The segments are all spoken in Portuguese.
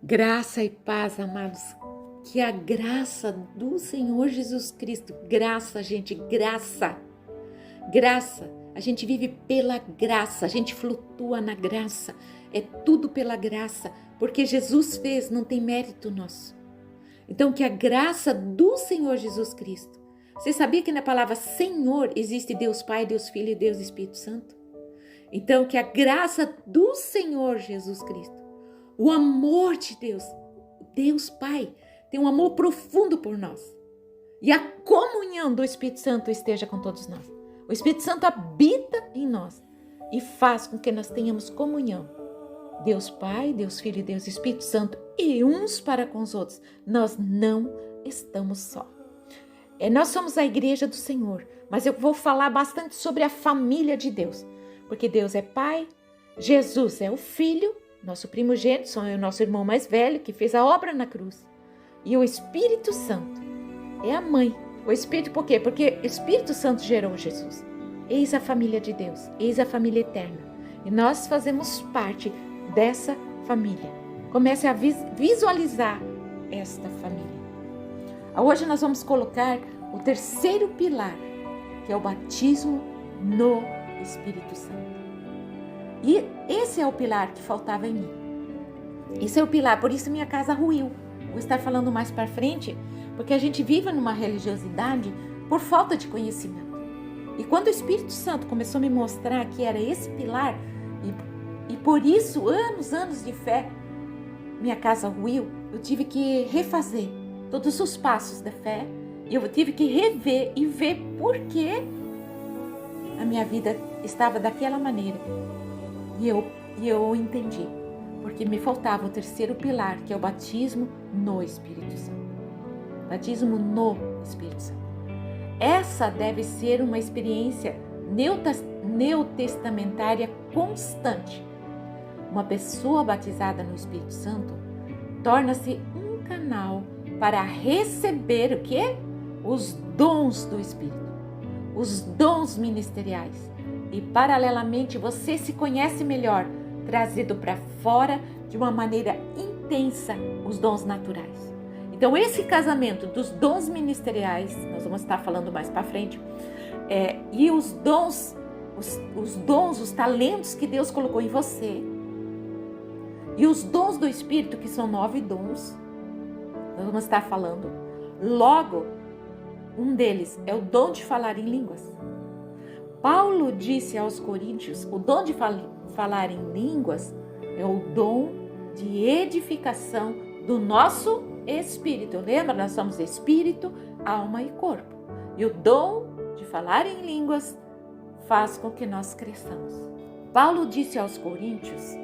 Graça e paz, amados. Que a graça do Senhor Jesus Cristo, graça, gente, graça. A gente vive pela graça, a gente flutua na graça. É tudo pela graça, porque Jesus fez, não tem mérito nosso. Então, que a graça do Senhor Jesus Cristo. Você sabia que na palavra Senhor existe Deus Pai, Deus Filho e Deus Espírito Santo? Então, que a graça do Senhor Jesus Cristo, o amor de Deus, Deus Pai, tem um amor profundo por nós. E a comunhão do Espírito Santo esteja com todos nós. O Espírito Santo habita em nós e faz com que nós tenhamos comunhão. Deus Pai, Deus Filho e Deus Espírito Santo e uns para com os outros. Nós não estamos só. Nós somos a igreja do Senhor, mas eu vou falar bastante sobre a família de Deus. Porque Deus é Pai, Jesus é o Filho, nosso primogênito, é o nosso irmão mais velho que fez a obra na cruz. E o Espírito Santo é a mãe. O Espírito por quê? Porque o Espírito Santo gerou Jesus. Eis a família de Deus, eis a família eterna. E nós fazemos parte dessa família. Comece a visualizar esta família. Hoje nós vamos colocar o terceiro pilar, que é o batismo no Espírito Santo. E esse é o pilar que faltava em mim. Esse é o pilar, por isso minha casa ruiu. Vou estar falando mais para frente, porque a gente vive numa religiosidade por falta de conhecimento. E quando o Espírito Santo começou a me mostrar que era esse pilar, e por isso, anos de fé, minha casa ruiu, eu tive que refazer todos os passos da fé, e eu tive que rever e ver por que a minha vida estava daquela maneira. E eu entendi, porque me faltava o terceiro pilar, que é o batismo no Espírito Santo. Batismo no Espírito Santo. Essa deve ser uma experiência neotestamentária constante. Uma pessoa batizada no Espírito Santo torna-se um canal para receber o quê? Os dons do Espírito, os dons ministeriais. E paralelamente você se conhece melhor, trazido para fora de uma maneira intensa os dons naturais. Então esse casamento dos dons ministeriais, nós vamos estar falando mais para frente, e os dons, os talentos que Deus colocou em você, e os dons do Espírito, que são 9 dons, nós vamos estar falando. Logo, um deles é o dom de falar em línguas. Paulo disse aos Coríntios, o dom de falar em línguas é o dom de edificação do nosso espírito. Lembra? Nós somos espírito, alma e corpo. E o dom de falar em línguas faz com que nós cresçamos. Paulo disse aos Coríntios,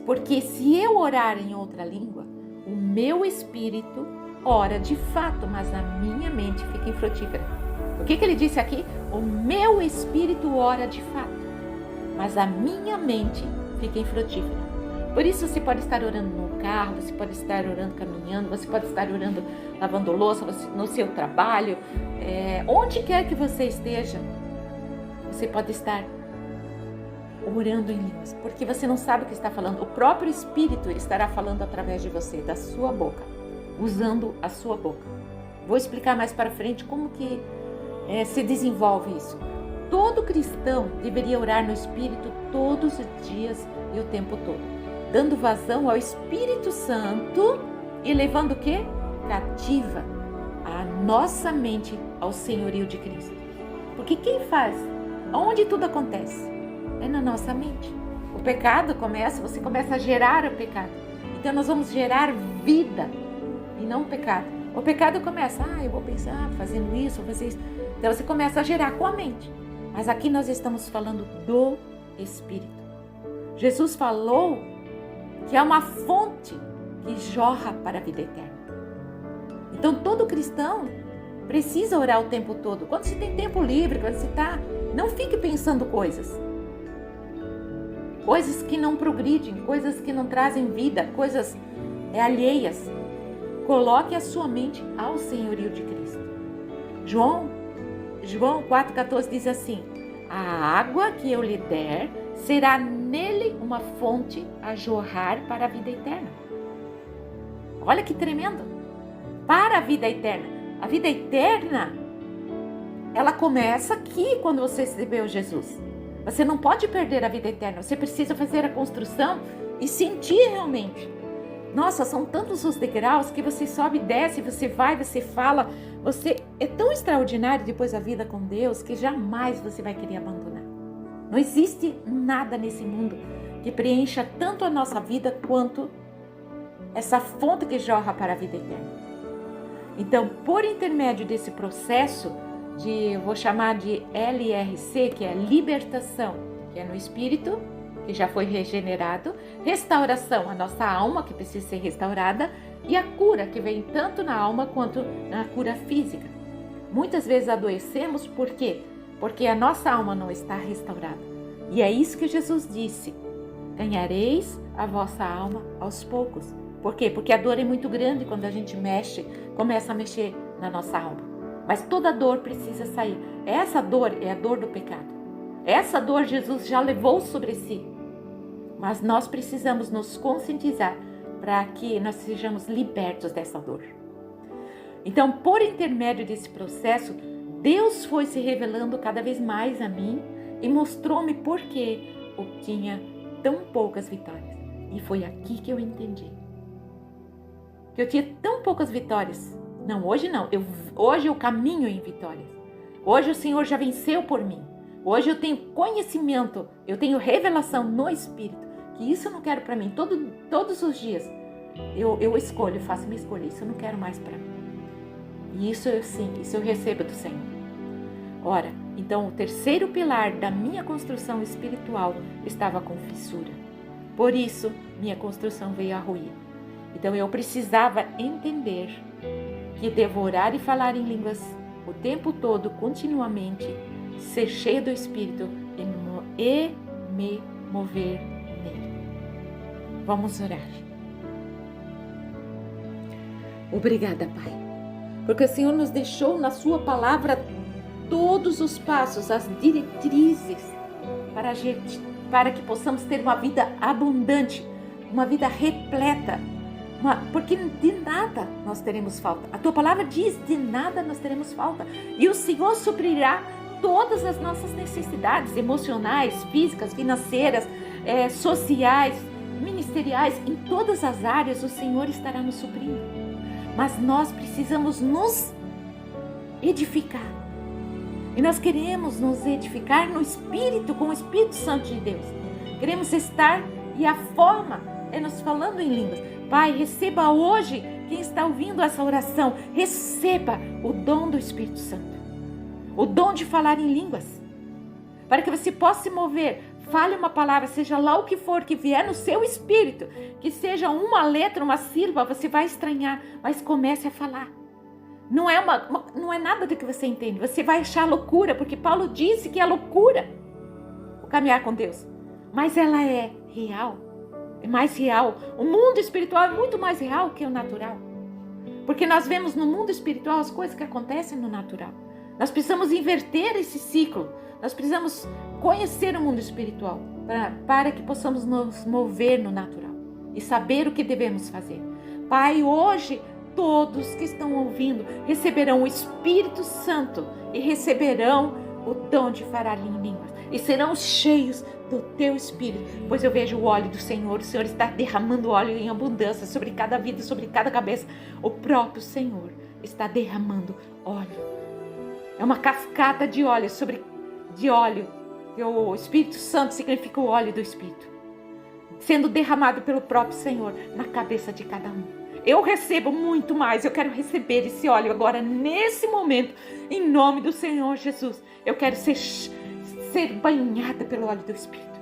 porque se eu orar em outra língua, o meu espírito ora de fato, mas a minha mente fica infrutífera. O que ele disse aqui? O meu espírito ora de fato, mas a minha mente fica infrutífera. Por isso você pode estar orando no carro, você pode estar orando caminhando, você pode estar orando lavando louça, no seu trabalho, onde quer que você esteja, você pode estar orando em línguas, porque você não sabe o que está falando. O próprio Espírito estará falando através de você, da sua boca, usando a sua boca. Vou explicar mais para frente como que se desenvolve isso. Todo cristão deveria orar no Espírito todos os dias e o tempo todo, dando vazão ao Espírito Santo e levando o quê? Cativa a nossa mente ao senhorio de Cristo. Porque quem faz? Onde tudo acontece? É na nossa mente. O pecado você começa a gerar o pecado. Então nós vamos gerar vida e não pecado. O pecado começa, eu vou pensar fazendo isso, vou fazer isso. Então você começa a gerar com a mente. Mas aqui nós estamos falando do Espírito. Jesus falou que é uma fonte que jorra para a vida eterna. Então todo cristão precisa orar o tempo todo. Quando você tem tempo livre, quando você está, não fique pensando coisas que não progridem, coisas que não trazem vida, coisas alheias. Coloque a sua mente ao senhorio de Cristo. João 4,14 diz assim: a água que eu lhe der será nele uma fonte a jorrar para a vida eterna. Olha que tremendo! Para a vida eterna. A vida eterna, ela começa aqui quando você recebeu Jesus. Você não pode perder a vida eterna. Você precisa fazer a construção e sentir realmente. Nossa, são tantos os degraus que você sobe e desce, você vai, você fala. Você é tão extraordinário depois da vida com Deus que jamais você vai querer abandonar. Não existe nada nesse mundo que preencha tanto a nossa vida quanto essa fonte que jorra para a vida eterna. Então, por intermédio desse processo eu vou chamar de LRC, que é libertação, que é no espírito, que já foi regenerado, restauração, a nossa alma, que precisa ser restaurada, e a cura, que vem tanto na alma quanto na cura física. Muitas vezes adoecemos, por quê? Porque a nossa alma não está restaurada. E é isso que Jesus disse: ganhareis a vossa alma aos poucos. Por quê? Porque a dor é muito grande quando a gente começa a mexer na nossa alma. Mas toda dor precisa sair. Essa dor é a dor do pecado. Essa dor Jesus já levou sobre si. Mas nós precisamos nos conscientizar para que nós sejamos libertos dessa dor. Então, por intermédio desse processo, Deus foi se revelando cada vez mais a mim e mostrou-me por que eu tinha tão poucas vitórias. E foi aqui que eu entendi. Que eu tinha tão poucas vitórias. Não, hoje não. Hoje eu caminho em vitórias. Hoje o Senhor já venceu por mim. Hoje eu tenho conhecimento, eu tenho revelação no Espírito. Que isso eu não quero para mim. Todos os dias eu escolho, faço minha escolha. Isso eu não quero mais para mim. E isso eu recebo do Senhor. Ora, então o terceiro pilar da minha construção espiritual estava com fissura. Por isso, minha construção veio a ruir. Então eu precisava entender que devorar e falar em línguas o tempo todo, continuamente, ser cheio do Espírito e me mover nele. Vamos orar. Obrigada, Pai, porque o Senhor nos deixou na sua palavra todos os passos, as diretrizes para que possamos ter uma vida abundante, uma vida repleta. Porque de nada nós teremos falta. A tua palavra diz: de nada nós teremos falta. E o Senhor suprirá todas as nossas necessidades emocionais, físicas, financeiras, sociais, ministeriais. Em todas as áreas o Senhor estará nos suprindo. Mas nós precisamos nos edificar. E nós queremos nos edificar no Espírito, com o Espírito Santo de Deus. Queremos estar, e a forma é nos falando em línguas. Pai, receba hoje, quem está ouvindo essa oração, receba o dom do Espírito Santo. O dom de falar em línguas. Para que você possa se mover, fale uma palavra, seja lá o que for que vier no seu espírito, que seja uma letra, uma sílaba, você vai estranhar, mas comece a falar. Não é nada do que você entende, você vai achar loucura, porque Paulo disse que é loucura o caminhar com Deus. Mas ela é real. É mais real. O mundo espiritual é muito mais real que o natural. Porque nós vemos no mundo espiritual as coisas que acontecem no natural. Nós precisamos inverter esse ciclo. Nós precisamos conhecer o mundo espiritual para que possamos nos mover no natural e saber o que devemos fazer. Pai, hoje todos que estão ouvindo receberão o Espírito Santo e receberão o dom de falar em línguas e serão cheios do teu Espírito, pois eu vejo o óleo do Senhor. O Senhor está derramando óleo em abundância sobre cada vida, sobre cada cabeça. O próprio Senhor está derramando óleo. É uma cascata de óleo O Espírito Santo significa o óleo do Espírito, sendo derramado pelo próprio Senhor na cabeça de cada um. Eu recebo muito mais, eu quero receber esse óleo agora, nesse momento, em nome do Senhor Jesus. Eu quero ser banhada pelo óleo do Espírito.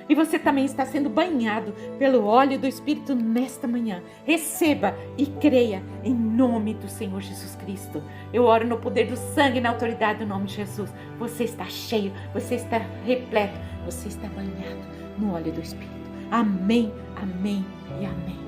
E você também está sendo banhado pelo óleo do Espírito nesta manhã. Receba e creia em nome do Senhor Jesus Cristo. Eu oro no poder do sangue e na autoridade do nome de Jesus. Você está cheio, você está repleto, você está banhado no óleo do Espírito. Amém, amém e amém.